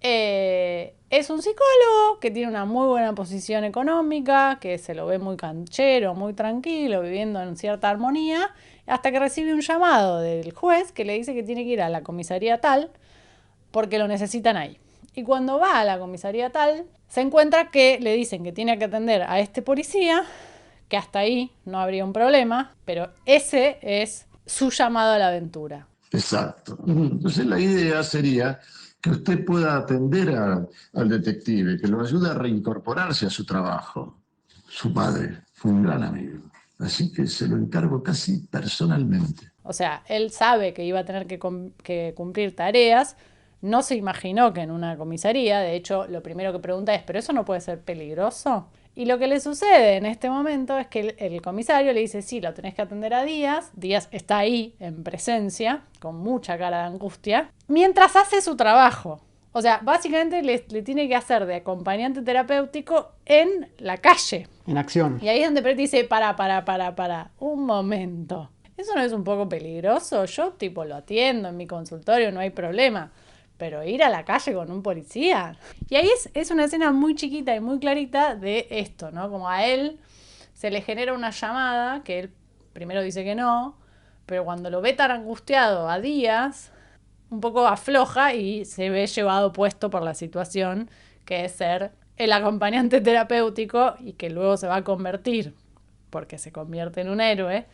es un psicólogo que tiene una muy buena posición económica, que se lo ve muy canchero, muy tranquilo, viviendo en cierta armonía, hasta que recibe un llamado del juez que le dice que tiene que ir a la comisaría tal porque lo necesitan ahí. Y cuando va a la comisaría tal, se encuentra que le dicen que tiene que atender a este policía, que hasta ahí no habría un problema, pero ese es su llamado a la aventura. Exacto. Entonces la idea sería que usted pueda atender al detective, que lo ayude a reincorporarse a su trabajo. Su padre fue un gran amigo, así que se lo encargo casi personalmente. O sea, él sabe que iba a tener que cumplir tareas, no se imaginó que en una comisaría, de hecho, lo primero que pregunta es, ¿pero eso no puede ser peligroso? Y lo que le sucede en este momento es que el comisario le dice, sí, lo tenés que atender a Díaz. Díaz está ahí, en presencia, con mucha cara de angustia, mientras hace su trabajo. O sea, básicamente le tiene que hacer de acompañante terapéutico en la calle. En acción. Y ahí es donde Peretti dice, para, un momento. ¿Eso no es un poco peligroso? Yo, lo atiendo en mi consultorio, no hay problema. Pero ir a la calle con un policía. Y ahí es una escena muy chiquita y muy clarita de esto, ¿no? Como a él se le genera una llamada, que él primero dice que no, Pero cuando lo ve tan angustiado a Díaz, un poco afloja y se ve llevado puesto por la situación, que es ser el acompañante terapéutico y que luego se va a convertir, porque se convierte en un héroe,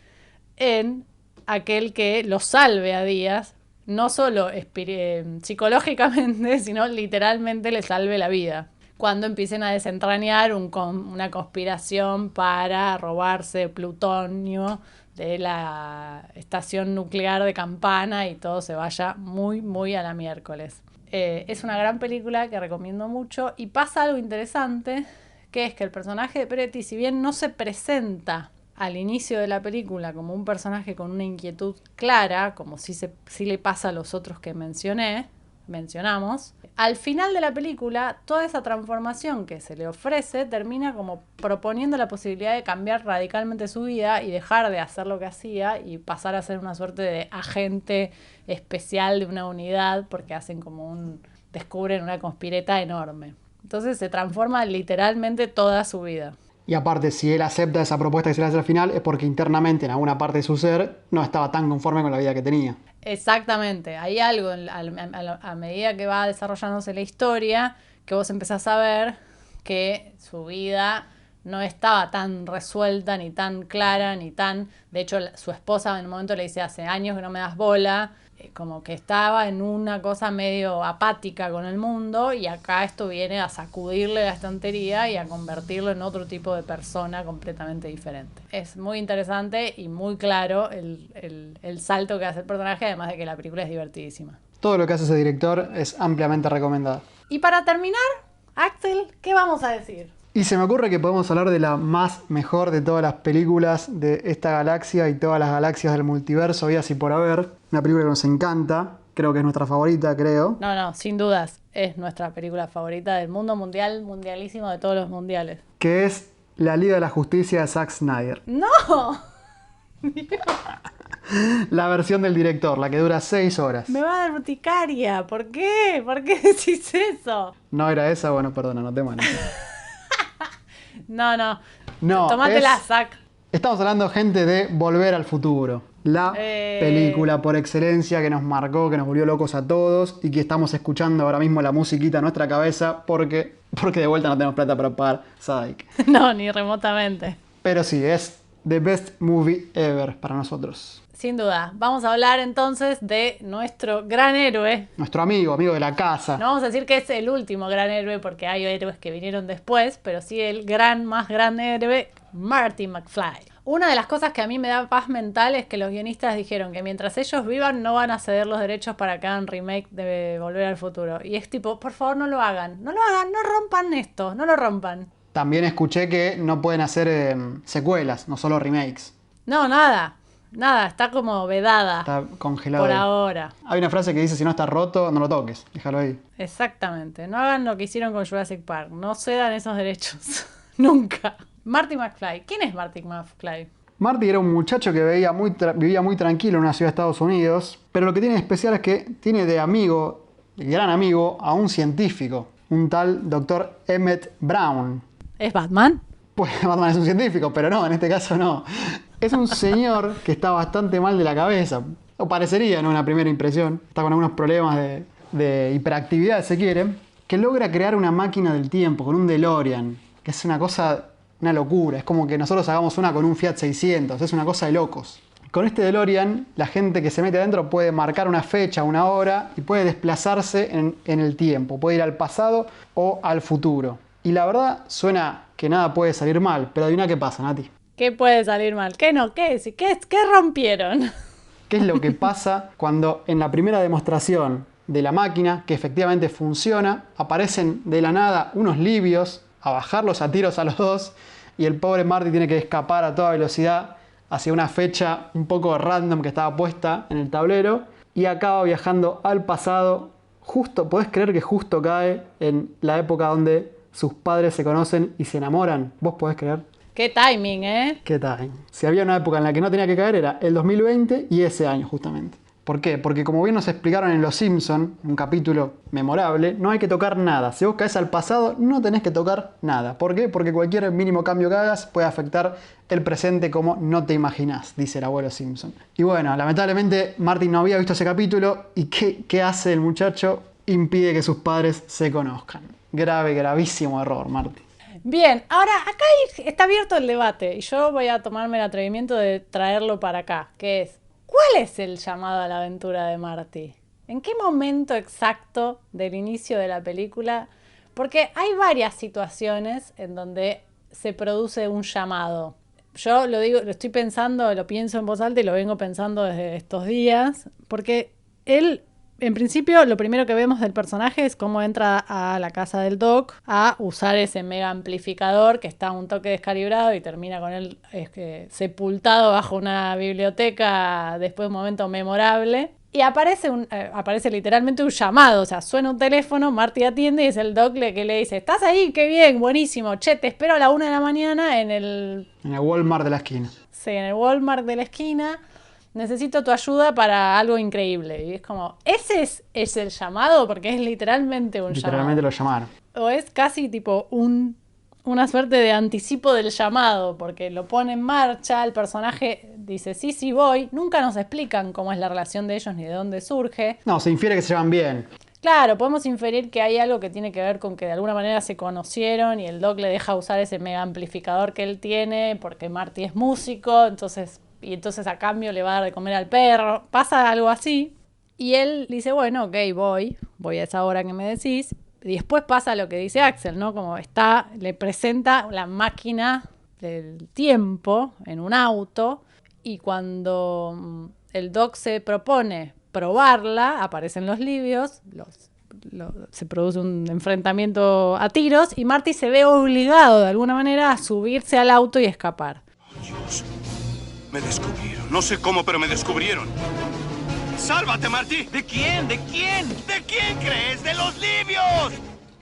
en aquel que lo salve a Díaz, no solo psicológicamente, sino literalmente le salve la vida. Cuando empiecen a desentrañar una conspiración para robarse plutonio de la estación nuclear de Campana y todo se vaya muy, muy a la miércoles. Es una gran película que recomiendo mucho y pasa algo interesante, que es que el personaje de Peretti, si bien no se presenta al inicio de la película como un personaje con una inquietud clara, como sí le pasa a los otros que mencionamos, al final de la película toda esa transformación que se le ofrece termina como proponiendo la posibilidad de cambiar radicalmente su vida y dejar de hacer lo que hacía y pasar a ser una suerte de agente especial de una unidad, porque descubren una conspireta enorme. Entonces se transforma literalmente toda su vida. Y aparte, si él acepta esa propuesta que se le hace al final, es porque internamente, en alguna parte de su ser, no estaba tan conforme con la vida que tenía. Exactamente. Hay algo a medida que va desarrollándose la historia, que vos empezás a ver que su vida no estaba tan resuelta, ni tan clara, ni tan... De hecho, su esposa en un momento le dice, hace años que no me das bola, como que estaba en una cosa medio apática con el mundo, y acá esto viene a sacudirle la estantería y a convertirlo en otro tipo de persona completamente diferente. Es muy interesante y muy claro el salto que hace el personaje, además de que la película es divertidísima. Todo lo que hace ese director es ampliamente recomendado. Y para terminar, Axel, ¿qué vamos a decir? Y se me ocurre que podemos hablar de la mejor de todas las películas de esta galaxia y todas las galaxias del multiverso, habidas y por haber. Una película que nos encanta, creo que es nuestra favorita, creo. No, sin dudas, es nuestra película favorita del mundo mundial, mundialísimo de todos los mundiales. Que es La Liga de la Justicia de Zack Snyder. ¡No! La versión del director, la que dura 6 horas. Me va a dar urticaria, ¿por qué? ¿Por qué decís eso? ¿No era esa? Bueno, perdona, no te manes. No. Tómatela, Zack. Estamos hablando, gente, de Volver al Futuro. La película por excelencia que nos marcó, que nos volvió locos a todos y que estamos escuchando ahora mismo la musiquita en nuestra cabeza porque de vuelta no tenemos plata para pagar Sadek. No, ni remotamente. Pero sí, es the best movie ever para nosotros. Sin duda. Vamos a hablar entonces de nuestro gran héroe. Nuestro amigo de la casa. No vamos a decir que es el último gran héroe porque hay héroes que vinieron después, pero sí el más gran héroe, Marty McFly. Una de las cosas que a mí me da paz mental es que los guionistas dijeron que mientras ellos vivan no van a ceder los derechos para que hagan remake de Volver al Futuro. Y es tipo, por favor no lo hagan, no rompan esto, no lo rompan. También escuché que no pueden hacer secuelas, no solo remakes. No, nada, está como vedada. Está congelado. Por ahí. ahora. Hay una frase que dice, si no está roto, no lo toques, déjalo ahí. Exactamente, no hagan lo que hicieron con Jurassic Park, no cedan esos derechos, nunca. Marty McFly, ¿quién es Marty McFly? Marty era un muchacho que vivía muy tranquilo en una ciudad de Estados Unidos, pero lo que tiene de especial es que tiene de gran amigo, a un científico, un tal Dr. Emmett Brown. ¿Es Batman? Pues Batman es un científico, pero no, en este caso no. Es un señor que está bastante mal de la cabeza, o parecería en una primera impresión. Está con algunos problemas de hiperactividad, si se quiere, que logra crear una máquina del tiempo con un DeLorean, que es una locura. Es como que nosotros hagamos una con un Fiat 600, es una cosa de locos. Con este DeLorean, la gente que se mete adentro puede marcar una fecha, una hora, y puede desplazarse en el tiempo. Puede ir al pasado o al futuro. Y la verdad, suena que nada puede salir mal, pero adivina qué pasa, Nati. ¿Qué puede salir mal? ¿Qué no? ¿Qué rompieron? ¿Qué es lo que pasa cuando en la primera demostración de la máquina, que efectivamente funciona, aparecen de la nada unos libios a bajarlos a tiros a los dos y el pobre Marty tiene que escapar a toda velocidad hacia una fecha un poco random que estaba puesta en el tablero y acaba viajando al pasado? ¿Podés creer que justo cae en la época donde sus padres se conocen y se enamoran? ¿Vos podés creer? ¡Qué timing, eh! ¿Qué timing? Si había una época en la que no tenía que caer era el 2020 y ese año justamente. ¿Por qué? Porque como bien nos explicaron en Los Simpson, un capítulo memorable, no hay que tocar nada. Si vos caes al pasado, no tenés que tocar nada. ¿Por qué? Porque cualquier mínimo cambio que hagas puede afectar el presente como no te imaginás, dice el abuelo Simpson. Y bueno, lamentablemente Marty no había visto ese capítulo y ¿qué hace el muchacho? Impide que sus padres se conozcan. Gravísimo error, Marty. Bien, ahora acá está abierto el debate y yo voy a tomarme el atrevimiento de traerlo para acá, que es, ¿cuál es el llamado a la aventura de Marty? ¿En qué momento exacto del inicio de la película? Porque hay varias situaciones en donde se produce un llamado. Yo lo digo, lo pienso en voz alta y lo vengo pensando desde estos días, porque él, en principio, lo primero que vemos del personaje es cómo entra a la casa del Doc a usar ese mega amplificador que está un toque descalibrado y termina con él sepultado bajo una biblioteca después de un momento memorable. Y aparece literalmente un llamado, o sea, suena un teléfono, Marty atiende y es el Doc que le dice, ¿estás ahí? ¡Qué bien! Buenísimo. Che, te espero a la 1 de la mañana en el Walmart de la esquina. Sí, en el Walmart de la esquina. Necesito tu ayuda para algo increíble. Y es como, ¿ese es el llamado? Porque es literalmente un llamado. Literalmente lo llamaron. O es casi tipo una suerte de anticipo del llamado, porque lo pone en marcha, el personaje dice, sí, voy. Nunca nos explican cómo es la relación de ellos ni de dónde surge. No, se infiere que se llevan bien. Claro, podemos inferir que hay algo que tiene que ver con que de alguna manera se conocieron y el Doc le deja usar ese mega amplificador que él tiene porque Marty es músico, entonces a cambio le va a dar de comer al perro. Pasa algo así y él dice, bueno, ok, voy a esa hora que me decís. Y después pasa lo que dice Axel, ¿no? Como le presenta la máquina del tiempo en un auto y cuando el Doc se propone probarla, aparecen los libios, se produce un enfrentamiento a tiros y Marty se ve obligado de alguna manera a subirse al auto y escapar. Oh, Dios, me descubrieron. No sé cómo, pero me descubrieron. ¡Sálvate, Marty! ¿De quién? ¿De quién? ¿De quién crees? ¡De los libios!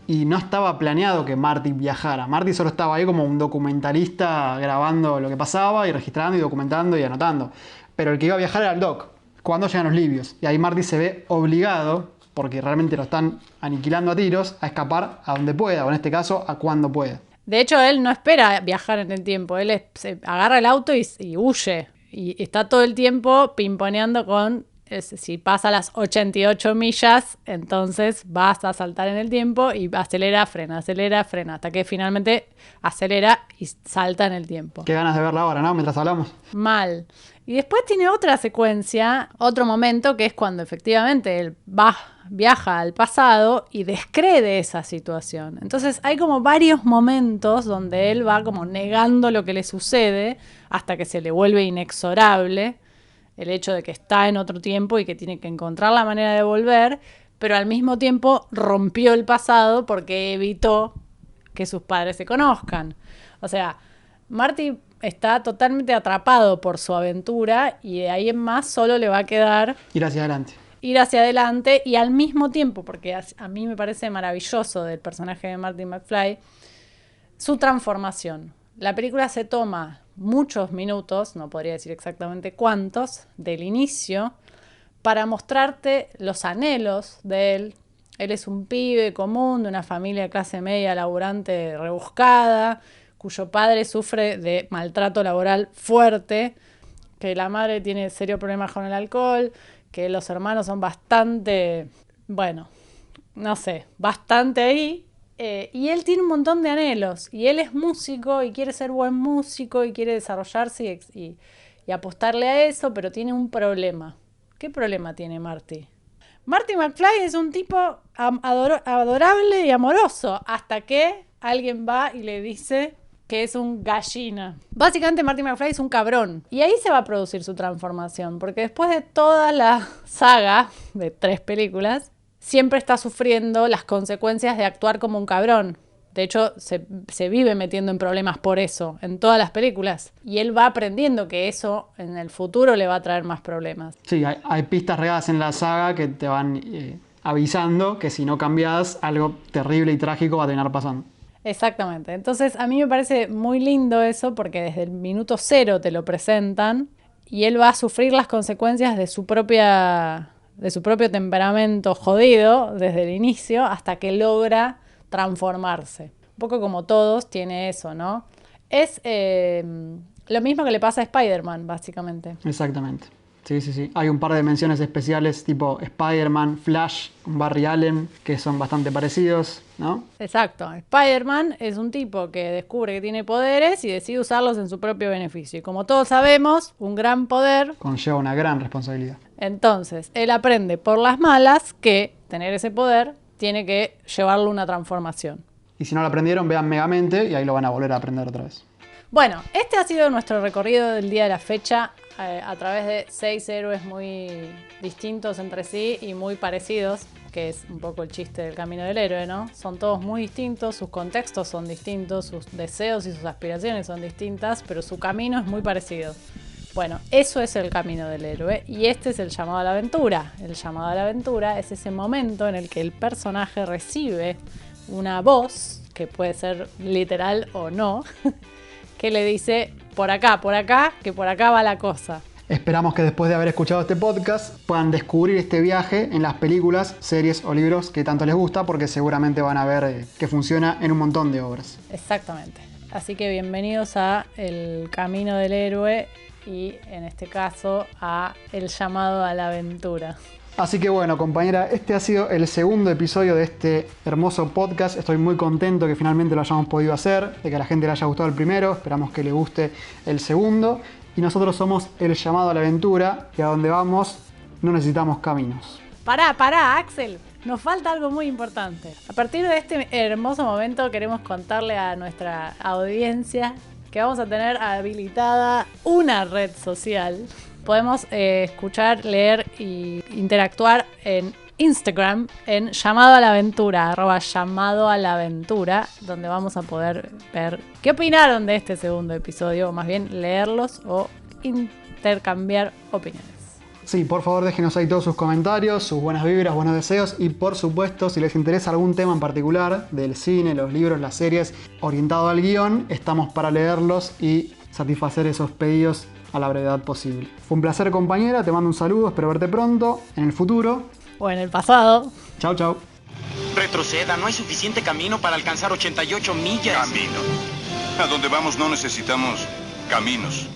Y no estaba planeado que Marty viajara. Marty solo estaba ahí como un documentalista grabando lo que pasaba y registrando y documentando y anotando. Pero el que iba a viajar era el Doc. Cuando llegan los libios. Y ahí Marty se ve obligado, porque realmente lo están aniquilando a tiros, a escapar a donde pueda, o en este caso, a cuando pueda. De hecho, él no espera viajar en el tiempo. Él se agarra el auto y huye. Y está todo el tiempo pimponeando con... si pasa las 88 millas, entonces vas a saltar en el tiempo y acelera, frena, hasta que finalmente acelera y salta en el tiempo. Qué ganas de verla ahora, ¿no? Mientras hablamos. Mal. Y después tiene otra secuencia, otro momento, que es cuando efectivamente él viaja al pasado y descree esa situación. Entonces hay como varios momentos donde él va como negando lo que le sucede hasta que se le vuelve inexorable el hecho de que está en otro tiempo y que tiene que encontrar la manera de volver, pero al mismo tiempo rompió el pasado porque evitó que sus padres se conozcan. O sea, Marty está totalmente atrapado por su aventura y de ahí en más solo le va a quedar ir hacia adelante y al mismo tiempo, porque a mí me parece maravilloso del personaje de Marty McFly, su transformación. La película se toma muchos minutos, no podría decir exactamente cuántos, del inicio, para mostrarte los anhelos de él. Él es un pibe común de una familia de clase media laburante rebuscada, cuyo padre sufre de maltrato laboral fuerte, que la madre tiene serios problemas con el alcohol, que los hermanos son bastante, bastante ahí. Y él tiene un montón de anhelos y él es músico y quiere ser buen músico y quiere desarrollarse y apostarle a eso, pero tiene un problema. ¿Qué problema tiene Marty? Marty McFly es un tipo adorable y amoroso hasta que alguien va y le dice que es un gallina. Básicamente Marty McFly es un cabrón y ahí se va a producir su transformación, porque después de toda la saga de 3 películas siempre está sufriendo las consecuencias de actuar como un cabrón. De hecho, se vive metiendo en problemas por eso, en todas las películas. Y él va aprendiendo que eso en el futuro le va a traer más problemas. Sí, hay pistas regadas en la saga que te van avisando que si no cambias, algo terrible y trágico va a terminar pasando. Exactamente. Entonces, a mí me parece muy lindo eso porque desde el minuto 0 te lo presentan y él va a sufrir las consecuencias de su propio temperamento jodido desde el inicio hasta que logra transformarse. Un poco como todos, tiene eso, ¿no? Es lo mismo que le pasa a Spider-Man, básicamente. Exactamente. Sí. Hay un par de menciones especiales tipo Spider-Man, Flash, Barry Allen, que son bastante parecidos, ¿no? Exacto. Spider-Man es un tipo que descubre que tiene poderes y decide usarlos en su propio beneficio. Y como todos sabemos, un gran poder Conlleva una gran responsabilidad. Entonces, él aprende por las malas que tener ese poder tiene que llevarlo a una transformación. Y si no lo aprendieron, vean Megamente y ahí lo van a volver a aprender otra vez. Bueno, este ha sido nuestro recorrido del día de la fecha a través de 6 héroes muy distintos entre sí y muy parecidos, que es un poco el chiste del camino del héroe, ¿no? Son todos muy distintos, sus contextos son distintos, sus deseos y sus aspiraciones son distintas, pero su camino es muy parecido. Bueno, eso es el camino del héroe y este es el llamado a la aventura. El llamado a la aventura es ese momento en el que el personaje recibe una voz, que puede ser literal o no, que le dice por acá, que por acá va la cosa. Esperamos que después de haber escuchado este podcast puedan descubrir este viaje en las películas, series o libros que tanto les gusta, porque seguramente van a ver que funciona en un montón de obras. Exactamente. Así que bienvenidos a El Camino del Héroe y en este caso a El Llamado a la Aventura. Así que bueno, compañera, este ha sido el segundo episodio de este hermoso podcast. Estoy muy contento que finalmente lo hayamos podido hacer, de que a la gente le haya gustado el primero, esperamos que le guste el segundo. Y nosotros somos El Llamado a la Aventura, y a donde vamos no necesitamos caminos. Pará, Axel. Nos falta algo muy importante. A partir de este hermoso momento queremos contarle a nuestra audiencia que vamos a tener habilitada una red social. Podemos escuchar, leer e interactuar en Instagram en Llamado a la Aventura, @Llamado a la Aventura, donde vamos a poder ver qué opinaron de este segundo episodio, o más bien leerlos o intercambiar opiniones. Sí, por favor déjenos ahí todos sus comentarios, sus buenas vibras, buenos deseos y por supuesto si les interesa algún tema en particular del cine, los libros, las series, orientado al guión, estamos para leerlos y satisfacer esos pedidos a la brevedad posible. Fue un placer, compañera, te mando un saludo, espero verte pronto, en el futuro. O en el pasado. Chau, chau. Retroceda, no hay suficiente camino para alcanzar 88 millas. Camino. A donde vamos no necesitamos caminos.